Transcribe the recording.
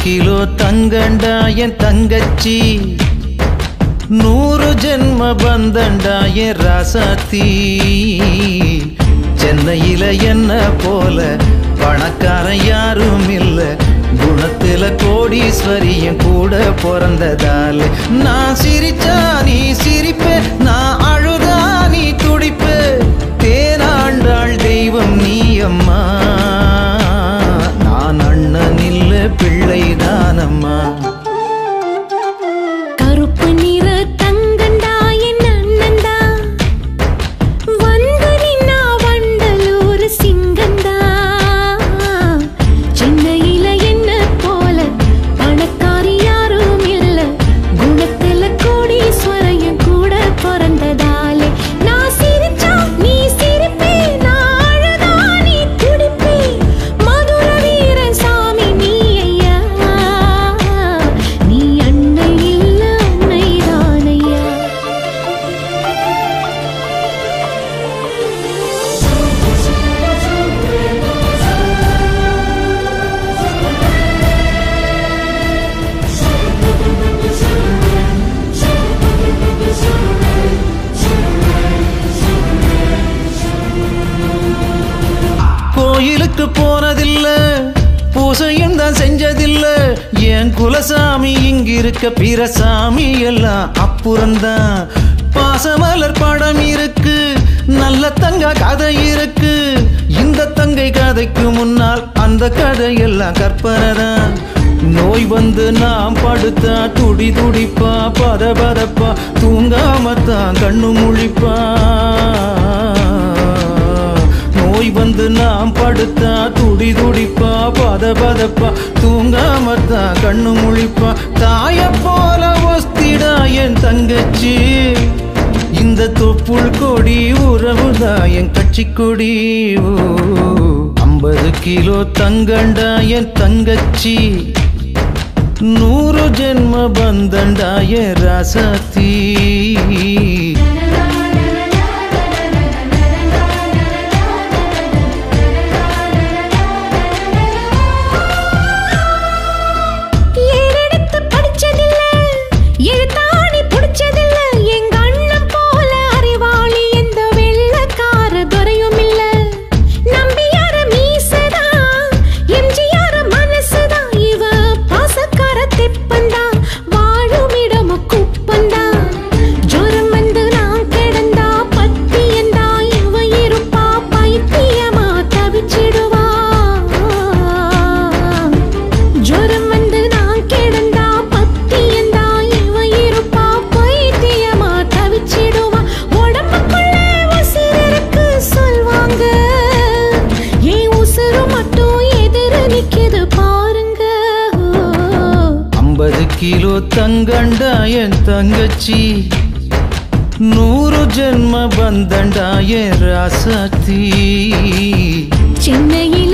kilo தங்கண்டா என் தங்கச்சி 100 ஜென்ம பந்தண்டா என் ராசாத்தி சென்னையில என்ன போல பணக்காரன் யாரும் இல்ல குணத்தில கோடீஸ்வரியும் கூட பிறந்ததால நான் சிரிச்சா நீ சிரிப்பே நான் அழுதா நீ துடிப்பே தேனாண்டாள் தெய்வம் நீ அம்மா நான் அண்ணன் இல்ல பிள்ளைதான் அம்மா கருப்பு நிற தங்கண்டா என் அண்ணன்டா வந்து நின்னா வண்டலூர் சிங்கண்டா சென்னையில என்ன போல பணக்காரி யாரும் இல்ல குணத்தில கோடீஸ்வரையும் கூட பிறந்ததாலே நான் சிரிச்சா நீ சிரிப்பே நான் அழுதா நீ துடிப்பே மதுர வீரன் சாமி நீ ஐயா நீ அன்னை இல்ல அன்னைதான் ஐயா கோயிலுக்கு போனதில்ல பூசையும் தான் செஞ்சதில்ல என் குலசாமி இங்கிருக்க பிற சாமி எல்லாம் அப்புறம்தான் பாசமலர் படம் இருக்கு நல்ல தங்க கதை இருக்கு இந்த தங்கை கதைக்கு முன்னால் அந்த கதையெல்லாம் கற்பனை தான் நோய் வந்து நாம் படுத்தா துடி துடிப்பா பத பதப்பா தூங்காமத்தான் கண்ணு முழிப்பா நோய் வந்து நாம் படுத்தா துடி துடிப்பா பத பதப்பா தூங்காமத்தான் கண்ணு முழிப்பா தாய போல வஸ்திடா என் தங்கச்சி இந்த தொப்புள் கொடி உறவுதா என் கட்சி கொடி 50 கிலோ தங்கண்டா என் தங்கச்சி 100 ஜென்ம பந்தண்டா என் ராசாத்தி கிலோ தங்கண்டா என் தங்கச்சி 100 ஜென்ம பந்தண்டா என் ராசாத்தி சென்னையில்